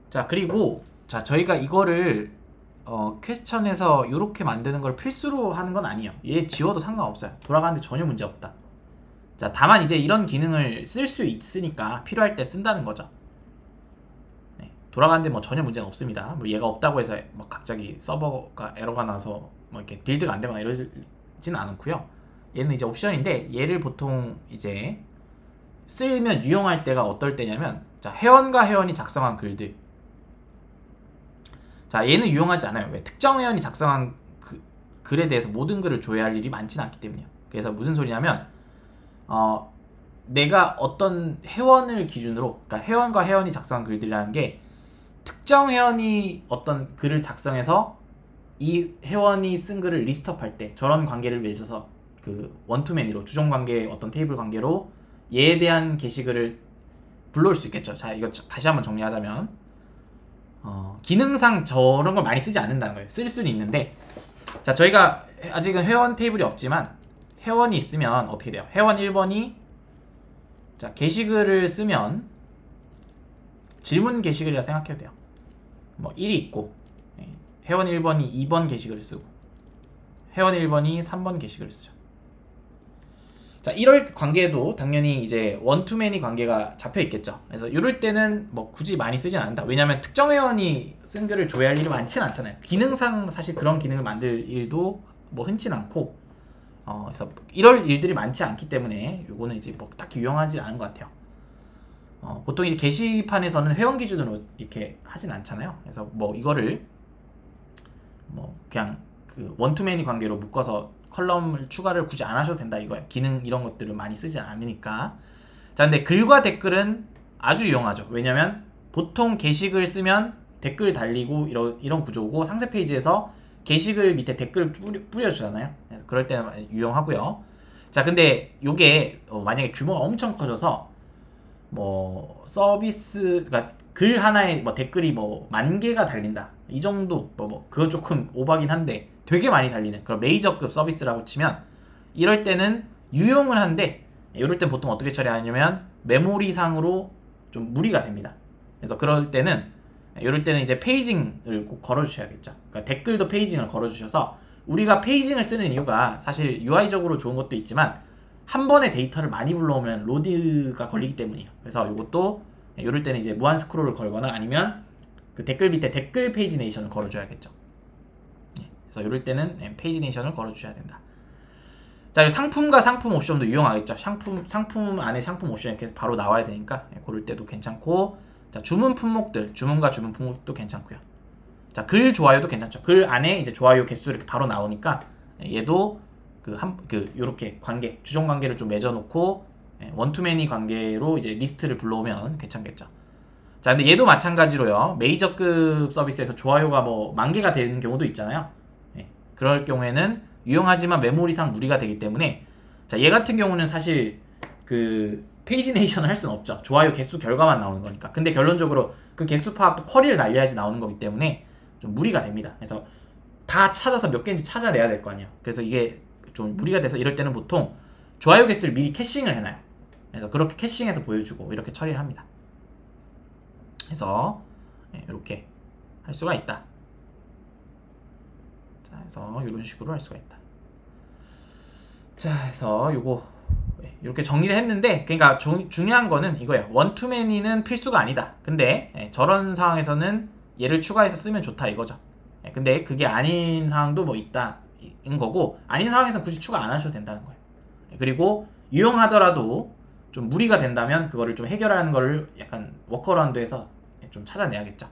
자, 그리고 자, 저희가 이거를 퀘스천에서 이렇게 만드는 걸 필수로 하는 건 아니에요. 얘 지워도 상관없어요. 돌아가는데 전혀 문제 없다. 자, 다만 이제 이런 기능을 쓸 수 있으니까 필요할 때 쓴다는 거죠. 네, 돌아가는데 뭐 전혀 문제는 없습니다. 뭐 얘가 없다고 해서 막 갑자기 서버가 에러가 나서 뭐 이렇게 빌드가 안 되거나 이러지는 않고요. 얘는 이제 옵션인데 얘를 보통 이제 쓰면 유용할 때가 어떨 때냐면, 자, 회원과 회원이 작성한 글들. 자, 얘는 유용하지 않아요. 왜? 특정 회원이 작성한 글에 대해서 모든 글을 조회할 일이 많지는 않기 때문이에요. 그래서 무슨 소리냐면, 내가 어떤 회원을 기준으로, 그러니까 회원과 회원이 작성한 글들이라는 게 특정 회원이 어떤 글을 작성해서 이 회원이 쓴 글을 리스트업할 때 저런 관계를 맺어서 그 원투매니로 주종 관계 어떤 테이블 관계로 얘에 대한 게시글을 불러올 수 있겠죠. 자, 이거 다시 한번 정리하자면, 기능상 저런 걸 많이 쓰지 않는다는 거예요. 쓸 수는 있는데, 자, 저희가 아직은 회원 테이블이 없지만 회원이 있으면 어떻게 돼요? 회원 1번이 자, 게시글을 쓰면 질문 게시글이라 생각해도 돼요. 뭐 1이 있고, 회원 1번이 2번 게시글을 쓰고 회원 1번이 3번 게시글을 쓰죠. 자, 이럴 관계도 당연히 이제 원투매니 관계가 잡혀 있겠죠. 그래서 이럴 때는 뭐 굳이 많이 쓰진 않는다. 왜냐면 특정 회원이 쓴 글을 조회할 일이 많지는 않잖아요. 기능상 사실 그런 기능을 만들 일도 뭐 흔치 않고, 그래서 이럴 일들이 많지 않기 때문에 요거는 이제 뭐 딱히 유용하지 않은 것 같아요. 보통 이제 게시판에서는 회원 기준으로 이렇게 하진 않잖아요. 그래서 뭐 이거를 뭐 그냥 그 원투매니 관계로 묶어서 컬럼을 추가를 굳이 안 하셔도 된다 이거예요. 기능 이런 것들을 많이 쓰지 않으니까. 자, 근데 글과 댓글은 아주 유용하죠. 왜냐면 보통 게시글 쓰면 댓글 달리고 이런 구조고, 상세 페이지에서 게시글 밑에 댓글 뿌려주잖아요. 그래서 그럴 때는 유용하고요. 자, 근데 요게 만약에 규모가 엄청 커져서 뭐 서비스, 그러니까 글 하나에 뭐 댓글이 뭐 10,000개가 달린다 이 정도, 그건 조금 오바긴 한데 되게 많이 달리는 그런 메이저급 서비스라고 치면 이럴 때는 유용은 한데, 이럴 땐 보통 어떻게 처리하냐면 메모리상으로 좀 무리가 됩니다. 그래서 그럴 때는 이럴 때는 이제 페이징을 꼭 걸어주셔야겠죠. 그러니까 댓글도 페이징을 걸어주셔서, 우리가 페이징을 쓰는 이유가 사실 UI적으로 좋은 것도 있지만 한 번에 데이터를 많이 불러오면 로드가 걸리기 때문이에요. 그래서 이것도 이럴 때는 이제 무한 스크롤을 걸거나 아니면 그 댓글 밑에 댓글 페이지네이션을 걸어줘야겠죠. 그래서 이럴 때는 페이지네이션을 걸어주셔야 된다. 자, 상품과 상품 옵션도 유용하겠죠. 상품 안에 상품 옵션 이렇게 바로 나와야 되니까 고를 때도 괜찮고, 자, 주문 품목들, 주문과 주문 품목도 괜찮고요. 자, 글 좋아요도 괜찮죠. 글 안에 이제 좋아요 개수 이렇게 바로 나오니까 얘도 요렇게 관계, 주종 관계를 좀 맺어놓고 원투매니 관계로 이제 리스트를 불러오면 괜찮겠죠. 자, 근데 얘도 마찬가지로요. 메이저급 서비스에서 좋아요가 뭐 10,000개가 되는 경우도 있잖아요. 그럴 경우에는 유용하지만 메모리상 무리가 되기 때문에, 자, 얘 같은 경우는 사실 그 페이지네이션을 할 수는 없죠. 좋아요 개수 결과만 나오는 거니까. 근데 결론적으로 그 개수 파악도 쿼리를 날려야지 나오는 거기 때문에 좀 무리가 됩니다. 그래서 다 찾아서 몇 개인지 찾아내야 될 거 아니에요. 그래서 이게 좀 무리가 돼서 이럴 때는 보통 좋아요 개수를 미리 캐싱을 해놔요. 그래서 그렇게 캐싱해서 보여주고 이렇게 처리를 합니다. 그래서 이렇게 할 수가 있다. 자, 그래서 이런 식으로 할 수가 있다. 자, 그래서 요거 이렇게 정리를 했는데, 그러니까 중요한 거는 이거예요. 원투매니는 필수가 아니다. 근데 저런 상황에서는 얘를 추가해서 쓰면 좋다 이거죠. 근데 그게 아닌 상황도 뭐 있다 인 거고, 아닌 상황에서는 굳이 추가 안 하셔도 된다는 거예요. 그리고 유용하더라도 좀 무리가 된다면 그거를 좀 해결하는 거를 약간 워커라운드에서 좀 찾아내야겠죠.